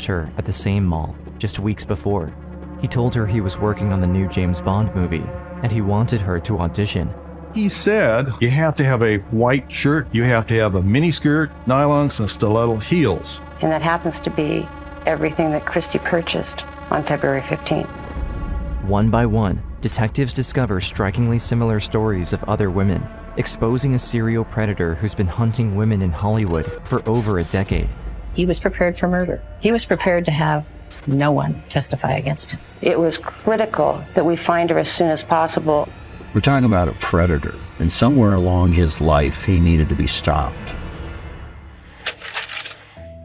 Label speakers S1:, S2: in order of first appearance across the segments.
S1: her at the same mall just weeks before. He told her he was working on the new James Bond movie, and he wanted her to audition.
S2: He said, you have to have a white shirt, you have to have a mini skirt, nylons, and stiletto heels.
S3: And that happens to be everything that Christy purchased on February 15th.
S1: One by one, detectives discover strikingly similar stories of other women, exposing a serial predator who's been hunting women in Hollywood for over a decade.
S4: He was prepared for murder. He was prepared to have no one testify against him.
S3: It was critical that we find her as soon as possible.
S5: We're talking about a predator, and somewhere along his life, he needed to be stopped.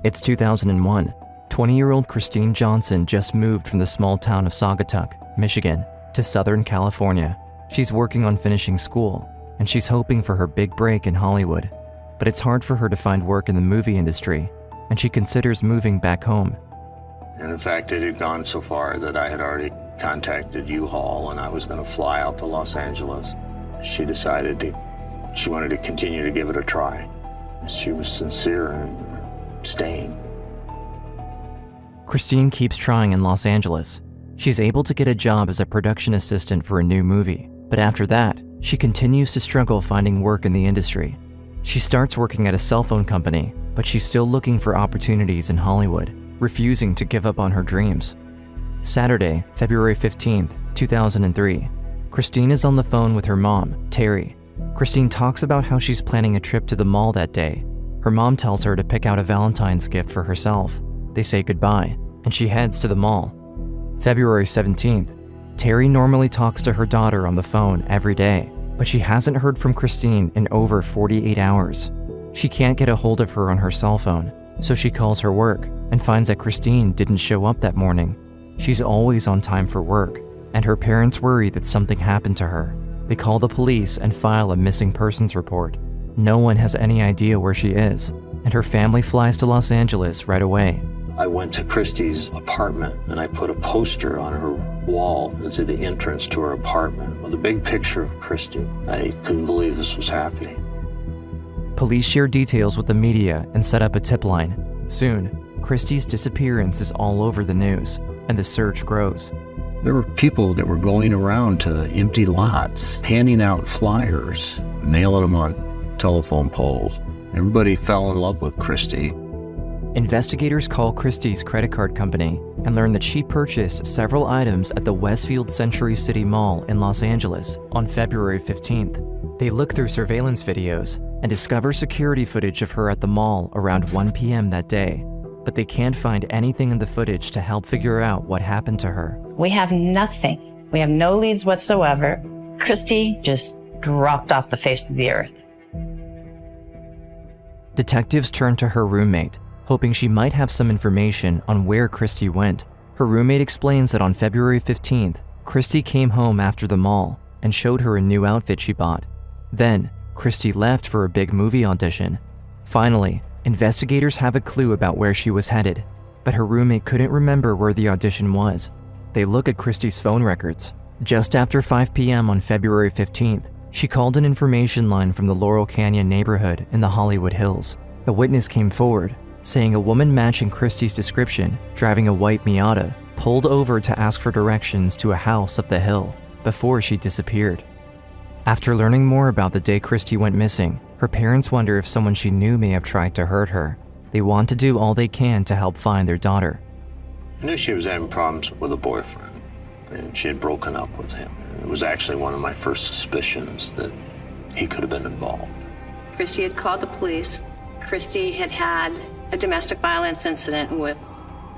S1: It's 2001. 20-year-old Kristine Johnson just moved from the small town of Saugatuck, Michigan, to Southern California. She's working on finishing school, and she's hoping for her big break in Hollywood. But it's hard for her to find work in the movie industry, and she considers moving back home.
S6: And in fact, it had gone so far that I had already contacted U-Haul and I was going to fly out to Los Angeles. She decided she wanted to continue to give it a try. She was sincere in staying.
S1: Kristine keeps trying in Los Angeles. She's able to get a job as a production assistant for a new movie, but after that, she continues to struggle finding work in the industry. She starts working at a cell phone company, but she's still looking for opportunities in Hollywood, refusing to give up on her dreams. Saturday, February 15th, 2003. Kristine is on the phone with her mom, Terry. Kristine talks about how she's planning a trip to the mall that day. Her mom tells her to pick out a Valentine's gift for herself. They say goodbye, and she heads to the mall. February 17th. Terry normally talks to her daughter on the phone every day, but she hasn't heard from Kristine in over 48 hours. She can't get a hold of her on her cell phone, so she calls her work and finds that Kristine didn't show up that morning. She's always on time for work, and her parents worry that something happened to her. They call the police and file a missing persons report. No one has any idea where she is, and her family flies to Los Angeles right away.
S6: I went to Christy's apartment and I put a poster on her wall to the entrance to her apartment with a big picture of Christy. I couldn't believe this was happening.
S1: Police share details with the media and set up a tip line. Soon, Christy's disappearance is all over the news, and the search grows.
S5: There were people that were going around to empty lots, handing out flyers, nailing them on telephone poles. Everybody fell in love with Christy.
S1: Investigators call Christy's credit card company and learn that she purchased several items at the Westfield Century City Mall in Los Angeles on February 15th. They look through surveillance videos and discover security footage of her at the mall around 1 p.m. that day, but they can't find anything in the footage to help figure out what happened to her.
S4: We have nothing. We have no leads whatsoever. Christy just dropped off the face of the earth.
S1: Detectives turn to her roommate, hoping she might have some information on where Christy went. Her roommate explains that on February 15th, Christy came home after the mall and showed her a new outfit she bought. Then, Christy left for a big movie audition. Finally, investigators have a clue about where she was headed, but her roommate couldn't remember where the audition was. They look at Christy's phone records. Just after 5 p.m. on February 15th, she called an information line from the Laurel Canyon neighborhood in the Hollywood Hills. A witness came forward, saying a woman matching Christy's description, driving a white Miata, pulled over to ask for directions to a house up the hill before she disappeared. After learning more about the day Christy went missing, her parents wonder if someone she knew may have tried to hurt her. They want to do all they can to help find their daughter.
S6: I knew she was having problems with a boyfriend, and she had broken up with him. It was actually one of my first suspicions that he could have been involved.
S3: Christy had called the police. Christy had had a domestic violence incident with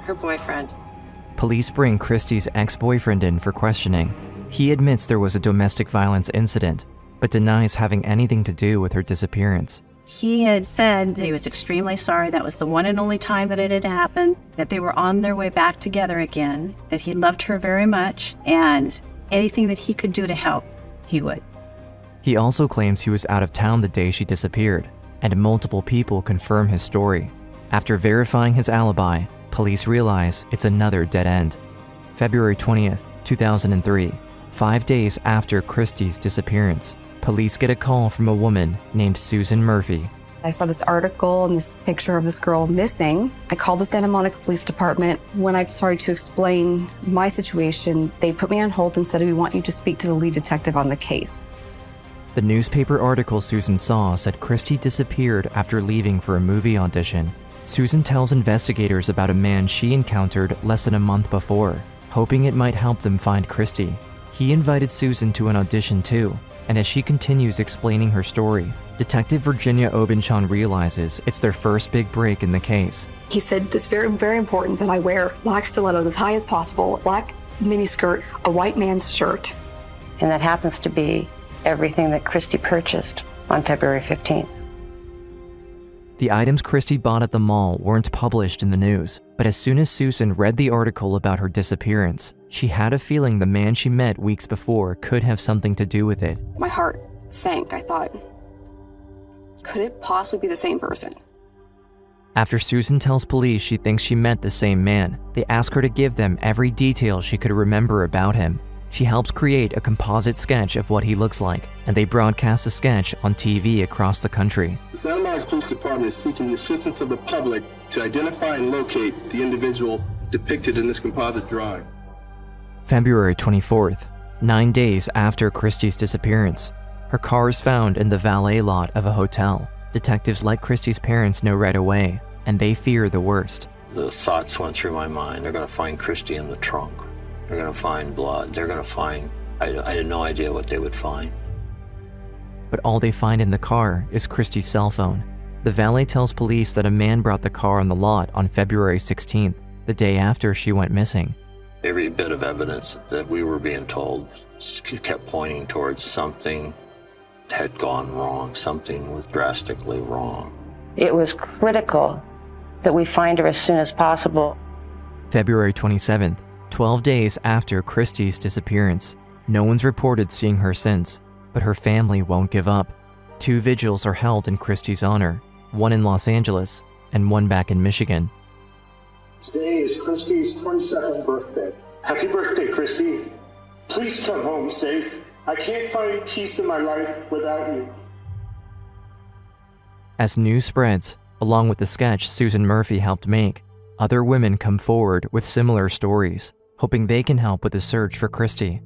S3: her boyfriend.
S1: Police bring Christy's ex-boyfriend in for questioning. He admits there was a domestic violence incident, but denies having anything to do with her disappearance.
S7: He had said that he was extremely sorry. That was the one and only time that it had happened, that they were on their way back together again, that he loved her very much, and anything that he could do to help, he would.
S1: He also claims he was out of town the day she disappeared, and multiple people confirm his story. After verifying his alibi, police realize it's another dead end. February 20th, 2003, 5 days after Christy's disappearance, police get a call from a woman named Susan Murphy.
S8: I saw this article and this picture of this girl missing. I called the Santa Monica Police Department. When I started to explain my situation, they put me on hold and said, "We want you to speak to the lead detective on the case."
S1: The newspaper article Susan saw said Kristi disappeared after leaving for a movie audition. Susan tells investigators about a man she encountered less than a month before, hoping it might help them find Kristi. He invited Susan to an audition too, and as she continues explaining her story, Detective Virginia Obenchon realizes it's their first big break in the case.
S8: He said, "It's very, very important that I wear black stilettos as high as possible, black miniskirt, a white man's shirt."
S3: And that happens to be everything that Kristi purchased on February 15th.
S1: The items Kristi bought at the mall weren't published in the news, but as soon as Susan read the article about her disappearance, she had a feeling the man she met weeks before could have something to do with it.
S8: My heart sank. I thought, could it possibly be the same person?
S1: After Susan tells police she thinks she met the same man, they ask her to give them every detail she could remember about him. She helps create a composite sketch of what he looks like, and they broadcast the sketch on TV across the country.
S9: The Santa Monica Police Department is seeking the assistance of the public to identify and locate the individual depicted in this composite drawing.
S1: February 24th, 9 days after Kristi's disappearance. Her car is found in the valet lot of a hotel. Detectives let Kristi's parents know right away, and they fear the worst.
S6: The thoughts went through my mind. They're going to find Kristi in the trunk. They're going to find blood. They're going to find... I had no idea what they would find.
S1: But all they find in the car is Kristi's cell phone. The valet tells police that a man brought the car on the lot on February 16th, the day after she went missing.
S6: Every bit of evidence that we were being told kept pointing towards something had gone wrong. Something was drastically wrong.
S3: It was critical that we find her as soon as possible.
S1: February 27th, 12 days after Kristi's disappearance. No one's reported seeing her since, but her family won't give up. 2 vigils are held in Kristi's honor, one in Los Angeles and one back in Michigan.
S10: Today is Kristi's 22nd birthday. Happy birthday, Kristi. Please come home safe. I can't find peace in my life without you.
S1: As news spreads, along with the sketch Susan Murphy helped make, other women come forward with similar stories, hoping they can help with the search for Kristi.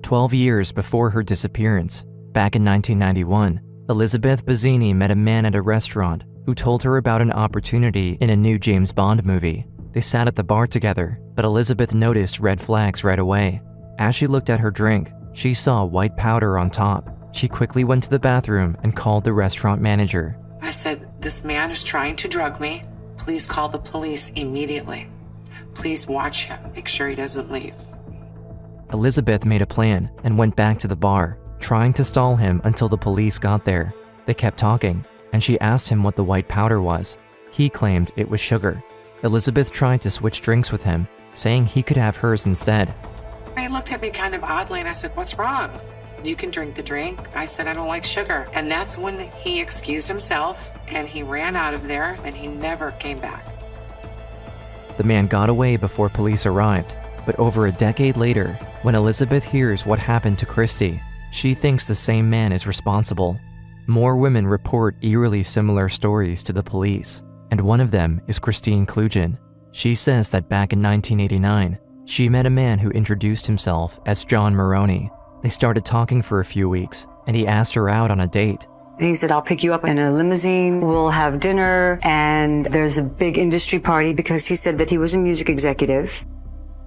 S1: 12 years before her disappearance, back in 1991, Elizabeth Bazzini met a man at a restaurant who told her about an opportunity in a new James Bond movie. They sat at the bar together, but Elizabeth noticed red flags right away. As she looked at her drink, she saw white powder on top. She quickly went to the bathroom and called the restaurant manager.
S11: I said, "This man is trying to drug me. Please call the police immediately. Please watch him. Make sure he doesn't leave."
S1: Elizabeth made a plan and went back to the bar, trying to stall him until the police got there. They kept talking, and she asked him what the white powder was. He claimed it was sugar. Elizabeth tried to switch drinks with him, saying he could have hers instead.
S11: He looked at me kind of oddly and I said, "What's wrong? You can drink the drink." I said, "I don't like sugar." And that's when he excused himself and he ran out of there and he never came back.
S1: The man got away before police arrived, but over a decade later, when Elizabeth hears what happened to Kristi, she thinks the same man is responsible. More women report eerily similar stories to the police, and one of them is Kristine Johnson. She says that back in 1989, she met a man who introduced himself as John Maroney. They started talking for a few weeks, and he asked her out on a date.
S12: He said, "I'll pick you up in a limousine, we'll have dinner, and there's a big industry party," because he said that he was a music executive.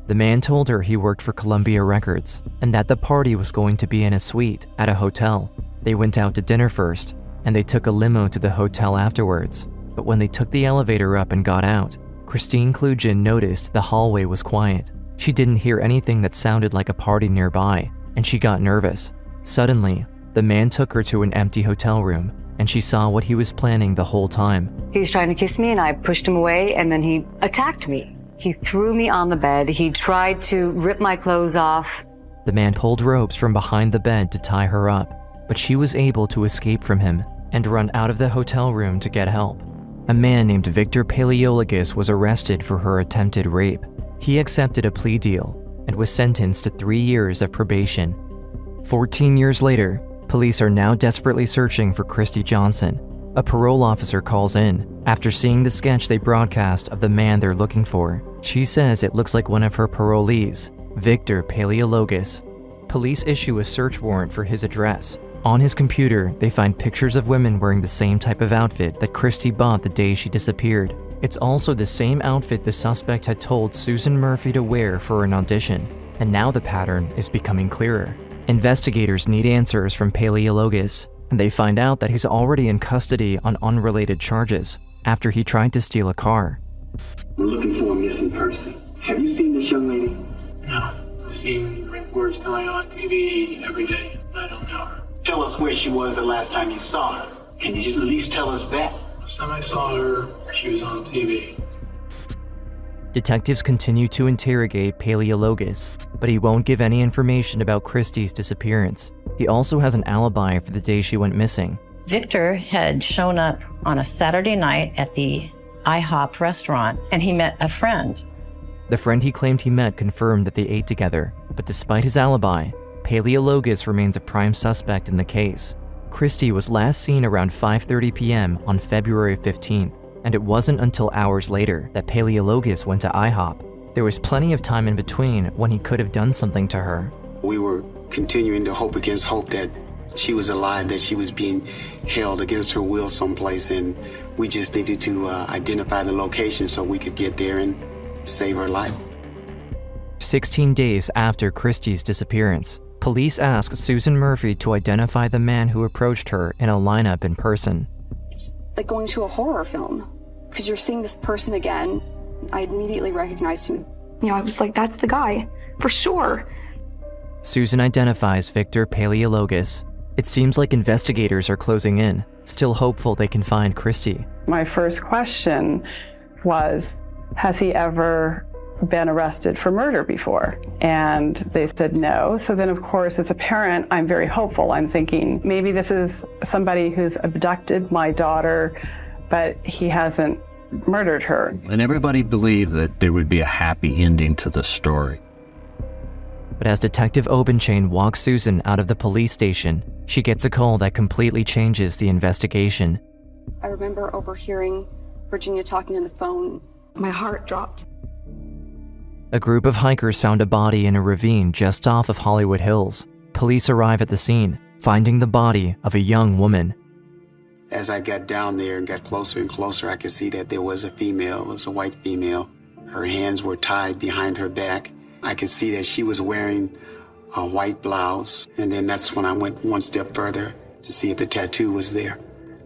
S1: The man told her he worked for Columbia Records, and that the party was going to be in a suite at a hotel. They went out to dinner first, and they took a limo to the hotel afterwards. But when they took the elevator up and got out, Kristine Johnson noticed the hallway was quiet. She didn't hear anything that sounded like a party nearby, and she got nervous. Suddenly, the man took her to an empty hotel room, and she saw what he was planning the whole time.
S12: He was trying to kiss me, and I pushed him away, and then he attacked me. He threw me on the bed. He tried to rip my clothes off.
S1: The man pulled ropes from behind the bed to tie her up, but she was able to escape from him and run out of the hotel room to get help. A man named Victor Paleologos was arrested for her attempted rape. He accepted a plea deal and was sentenced to 3 years of probation. 14 years later, police are now desperately searching for Kristine Johnson. A parole officer calls in after seeing the sketch they broadcast of the man they're looking for. She says it looks like one of her parolees, Victor Paleologos. Police issue a search warrant for his address. On his computer, they find pictures of women wearing the same type of outfit that Kristi bought the day she disappeared. It's also the same outfit the suspect had told Susan Murphy to wear for an audition, and now the pattern is becoming clearer. Investigators need answers from Paleologos, and they find out that he's already in custody on unrelated charges after he tried to steal a car.
S10: We're looking for a missing person. Have you seen this young lady?
S13: No. I've seen reports going on TV every day. I don't know her.
S10: Tell us where she was the last time you saw her. Can you at least tell us that?
S13: Last time I saw her, she was on TV.
S1: Detectives continue to interrogate Paleologos, but he won't give any information about Kristi's disappearance. He also has an alibi for the day she went missing.
S4: Victor had shown up on a Saturday night at the IHOP restaurant, and he met a friend.
S1: The friend he claimed he met confirmed that they ate together, but despite his alibi, Paleologos remains a prime suspect in the case. Kristi was last seen around 5:30 p.m. on February 15th, and it wasn't until hours later that Paleologos went to IHOP. There was plenty of time in between when he could have done something to her.
S14: We were continuing to hope against hope that she was alive, that she was being held against her will someplace, and we just needed to identify the location so we could get there and save her life.
S1: 16 days after Kristi's disappearance, police asked Susan Murphy to identify the man who approached her in a lineup in person.
S8: It's like going to a horror film, because you're seeing this person again. I immediately recognized him. I was like, that's the guy, for sure.
S1: Susan identifies Victor Paleologos. It seems like investigators are closing in, still hopeful they can find Kristi.
S15: My first question was, has he ever been arrested for murder before? And they said no. So then, of course, as a parent, I'm very hopeful. I'm thinking maybe this is somebody who's abducted my daughter, but he hasn't murdered her.
S5: And everybody believed that there would be a happy ending to the story.
S1: But as Detective Obenchain walks Susan out of the police station, she gets a call that completely changes the investigation.
S8: I remember overhearing Virginia talking on the phone. My heart dropped.
S1: A group of hikers found a body in a ravine just off of Hollywood Hills. Police arrive at the scene, finding the body of a young woman.
S14: As I got down there and got closer and closer, I could see that there was a female. It was a white female. Her hands were tied behind her back. I could see that she was wearing a white blouse. And then that's when I went one step further to see if the tattoo was there.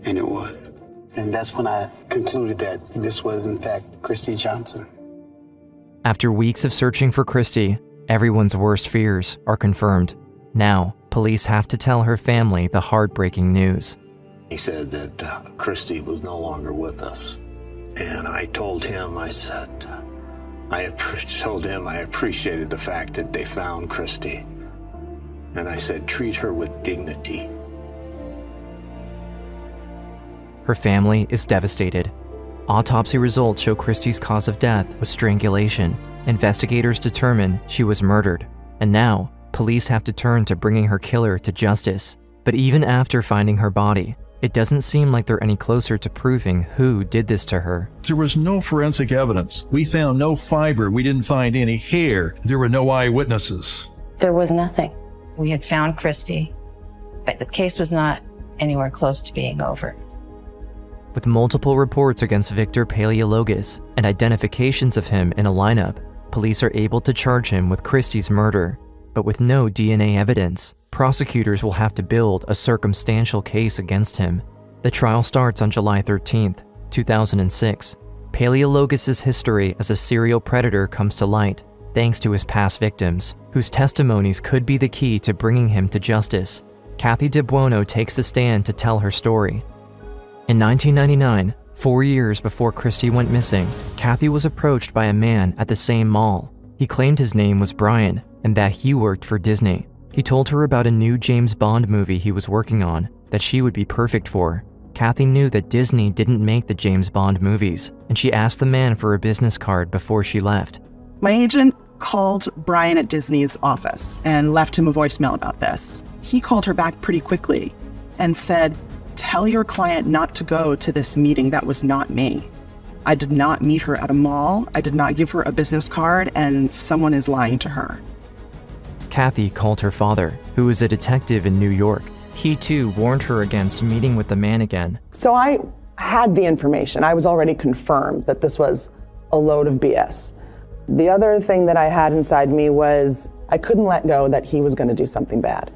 S14: And it was. And that's when I concluded that this was, in fact, Kristine Johnson.
S1: After weeks of searching for Kristi, everyone's worst fears are confirmed. Now, police have to tell her family the heartbreaking news.
S6: He said that Kristi was no longer with us. And I told him, I appreciated the fact that they found Kristi. And I said, treat her with dignity.
S1: Her family is devastated. Autopsy results show Kristi's cause of death was strangulation. Investigators determine she was murdered. And now, police have to turn to bringing her killer to justice. But even after finding her body, it doesn't seem like they're any closer to proving who did this to her.
S2: There was no forensic evidence. We found no fiber. We didn't find any hair. There were no eyewitnesses.
S4: There was nothing. We had found Kristi, but the case was not anywhere close to being over.
S1: With multiple reports against Victor Paleologos and identifications of him in a lineup, police are able to charge him with Kristi's murder. But with no DNA evidence, prosecutors will have to build a circumstantial case against him. The trial starts on July 13th, 2006. Paleologos' history as a serial predator comes to light, thanks to his past victims, whose testimonies could be the key to bringing him to justice. Kathy DeBuono takes the stand to tell her story. In 1999, 4 years before Kristi went missing, Kathy was approached by a man at the same mall. He claimed his name was Brian and that he worked for Disney. He told her about a new James Bond movie he was working on that she would be perfect for. Kathy knew that Disney didn't make the James Bond movies, and she asked the man for a business card before she left.
S16: My agent called Brian at Disney's office and left him a voicemail about this. He called her back pretty quickly and said, tell your client not to go to this meeting. That was not me. I did not meet her at a mall. I did not give her a business card, and someone is lying to her.
S1: Kathy called her father, who was a detective in New York. He too warned her against meeting with the man again.
S17: So I had the information. I was already confirmed that this was a load of BS. The other thing that I had inside me was I couldn't let go that he was going to do something bad.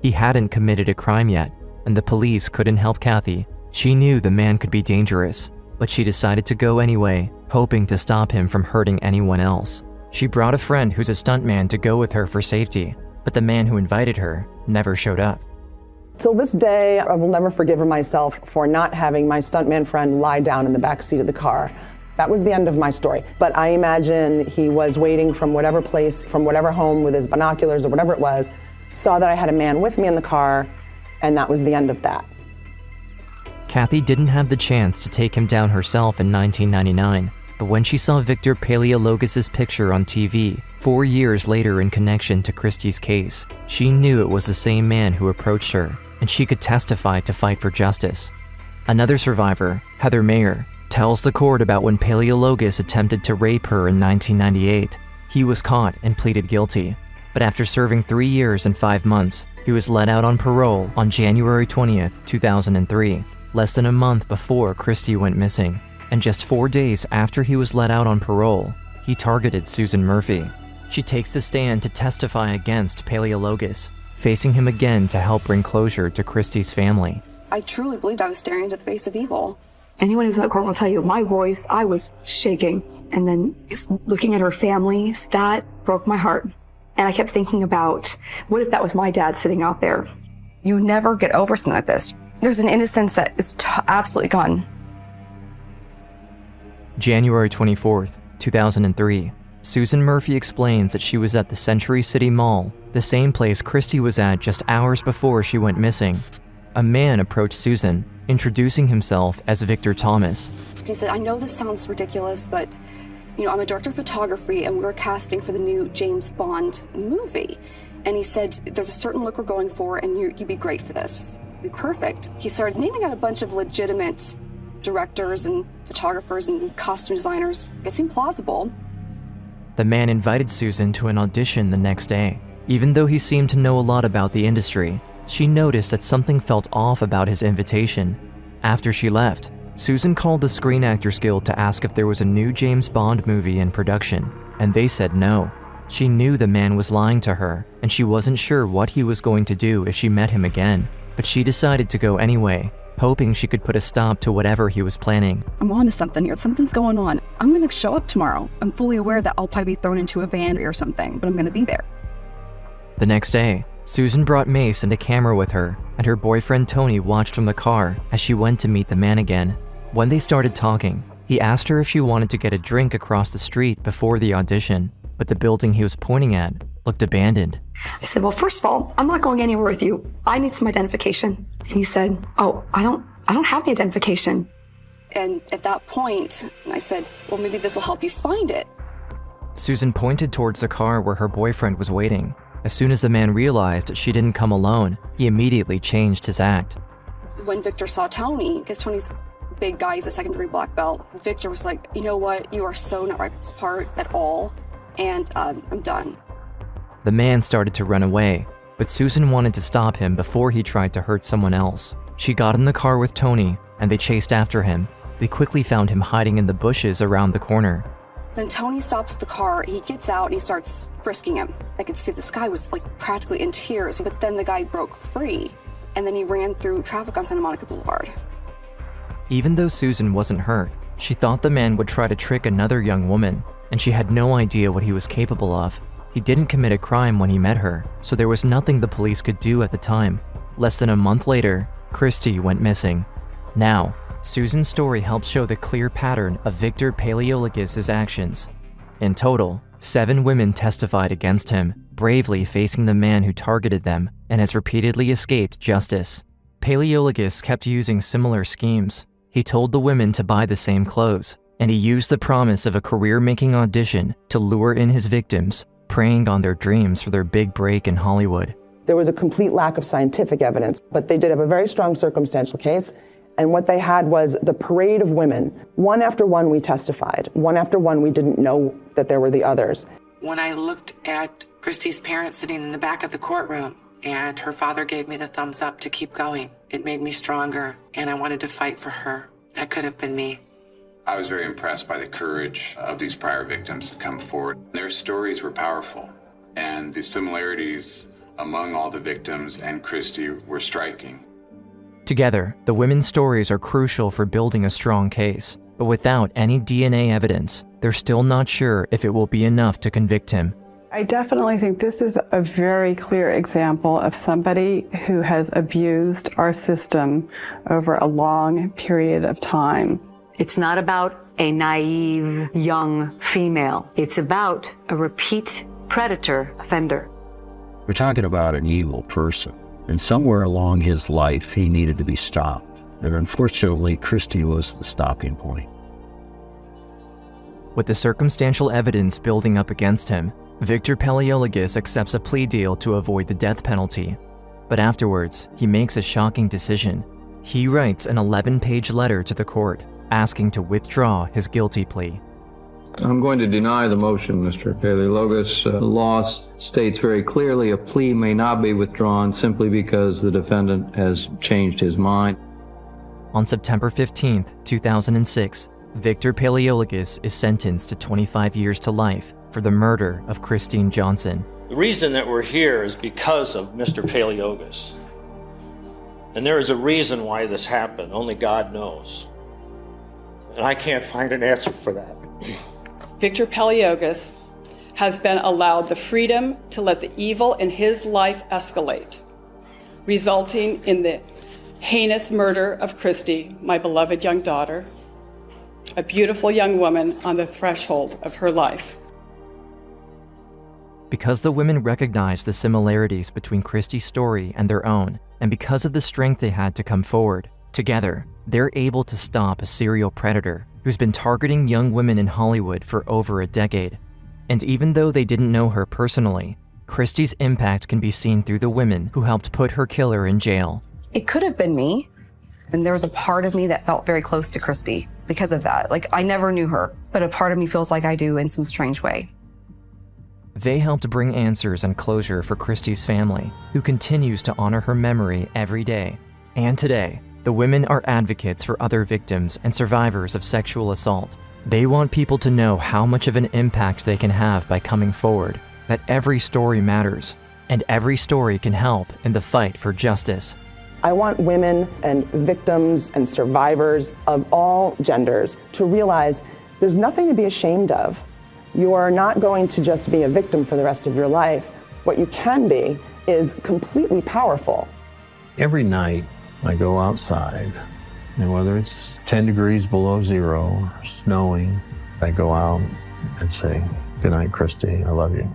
S1: He hadn't committed a crime yet, and the police couldn't help Kathy. She knew the man could be dangerous, but she decided to go anyway, hoping to stop him from hurting anyone else. She brought a friend who's a stuntman to go with her for safety, but the man who invited her never showed up.
S17: Till this day, I will never forgive myself for not having my stuntman friend lie down in the back seat of the car. That was the end of my story. But I imagine he was waiting from whatever place, from whatever home with his binoculars or whatever it was, saw that I had a man with me in the car, and that was the end of that.
S1: Kathy didn't have the chance to take him down herself in 1999, but when she saw Victor Paleologos' picture on TV 4 years later in connection to Christie's case, she knew it was the same man who approached her, and she could testify to fight for justice. Another survivor, Heather Mayer, tells the court about when Paleologos attempted to rape her in 1998. He was caught and pleaded guilty, but after serving 3 years and 5 months, he was let out on parole on January 20th, 2003, less than a month before Christie went missing. And just 4 days after he was let out on parole, he targeted Susan Murphy. She takes the stand to testify against Paleologos, facing him again to help bring closure to Christie's family.
S8: I truly believed I was staring into the face of evil. Anyone who's in that court will tell you, my voice, I was shaking. And then just looking at her family, that broke my heart. And I kept thinking about, what if that was my dad sitting out there? You never get over something like this. There's an innocence that is absolutely gone.
S1: January 24th, 2003, Susan Murphy explains that she was at the Century City Mall, the same place Christie was at just hours before she went missing. A man approached Susan, introducing himself as Victor Thomas.
S8: He said, I know this sounds ridiculous, but I'm a director of photography and we're casting for the new James Bond movie. And he said, there's a certain look we're going for and you'd be great for this. You'd be perfect. He started naming out a bunch of legitimate directors and photographers and costume designers. It seemed plausible.
S1: The man invited Susan to an audition the next day. Even though he seemed to know a lot about the industry, she noticed that something felt off about his invitation. After she left, Susan called the Screen Actors Guild to ask if there was a new James Bond movie in production, and they said no. She knew the man was lying to her, and she wasn't sure what he was going to do if she met him again, but she decided to go anyway, hoping she could put a stop to whatever he was planning.
S18: I'm on to something here. Something's going on. I'm going to show up tomorrow. I'm fully aware that I'll probably be thrown into a van or something, but I'm going to be there.
S1: The next day, Susan brought Mace and a camera with her, and her boyfriend Tony watched from the car as she went to meet the man again. When they started talking, he asked her if she wanted to get a drink across the street before the audition, but the building he was pointing at looked abandoned.
S8: I said, well, first of all, I'm not going anywhere with you. I need some identification. And he said, oh, I don't have any identification. And at that point, I said, well, maybe this will help you find it.
S1: Susan pointed towards the car where her boyfriend was waiting. As soon as the man realized she didn't come alone, he immediately changed his act.
S8: When Victor saw Tony, because Tony's a big guy, he's a second-degree black belt, Victor was like, you know what, you are so not right for this part at all, and I'm done.
S1: The man started to run away, but Susan wanted to stop him before he tried to hurt someone else. She got in the car with Tony, and they chased after him. They quickly found him hiding in the bushes around the corner.
S8: Then Tony stops the car, he gets out, and he starts frisking him. I could see this guy was like practically in tears, but then the guy broke free, and then he ran through traffic on Santa Monica Boulevard.
S1: Even though Susan wasn't hurt, she thought the man would try to trick another young woman, and she had no idea what he was capable of. He didn't commit a crime when he met her, so there was nothing the police could do at the time. Less than a month later, Christie went missing. Now, Susan's story helps show the clear pattern of Victor Paleologos' actions. In total, 7 women testified against him, bravely facing the man who targeted them and has repeatedly escaped justice. Paleologos kept using similar schemes. He told the women to buy the same clothes, and he used the promise of a career-making audition to lure in his victims, preying on their dreams for their big break in Hollywood.
S17: There was a complete lack of scientific evidence, but they did have a very strong circumstantial case. And what they had was the parade of women. One after one we testified. One after one we didn't know that there were the others.
S11: When I looked at Kristi's parents sitting in the back of the courtroom and her father gave me the thumbs up to keep going, it made me stronger and I wanted to fight for her. That could have been me.
S6: I was very impressed by the courage of these prior victims to come forward. Their stories were powerful, and the similarities among all the victims and Kristi were striking.
S1: Together, the women's stories are crucial for building a strong case, but without any DNA evidence, they're still not sure if it will be enough to convict him.
S15: I definitely think this is a very clear example of somebody who has abused our system over a long period of time.
S12: It's not about a naive young female. It's about a repeat predator offender.
S5: We're talking about an evil person, and somewhere along his life, he needed to be stopped. And unfortunately, Kristi was the stopping point.
S1: With the circumstantial evidence building up against him, Victor Paleologos accepts a plea deal to avoid the death penalty. But afterwards, he makes a shocking decision. He writes an 11-page letter to the court, asking to withdraw his guilty plea.
S19: I'm going to deny the motion, Mr. Paleologos. The law states very clearly a plea may not be withdrawn simply because the defendant has changed his mind.
S1: On September 15, 2006, Victor Paleologos is sentenced to 25 years to life for the murder of Kristine Johnson.
S20: The reason that we're here is because of Mr. Paleologos. And there is a reason why this happened. Only God knows. And I can't find an answer for that.
S21: Victor Paleologos has been allowed the freedom to let the evil in his life escalate, resulting in the heinous murder of Kristi, my beloved young daughter, a beautiful young woman on the threshold of her life.
S1: Because the women recognized the similarities between Kristi's story and their own, and because of the strength they had to come forward, together, they're able to stop a serial predator who's been targeting young women in Hollywood for over a decade. And even though they didn't know her personally, Kristi's impact can be seen through the women who helped put her killer in jail.
S8: It could have been me, and there was a part of me that felt very close to Kristi because of that. Like, I never knew her, but a part of me feels like I do in some strange way.
S1: They helped bring answers and closure for Kristi's family, who continues to honor her memory every day. And today, the women are advocates for other victims and survivors of sexual assault. They want people to know how much of an impact they can have by coming forward, that every story matters, and every story can help in the fight for justice.
S17: I want women and victims and survivors of all genders to realize there's nothing to be ashamed of. You are not going to just be a victim for the rest of your life. What you can be is completely powerful.
S5: Every night, I go outside, and whether it's 10 degrees below zero, or snowing, I go out and say, "Good night, Kristi, I love you."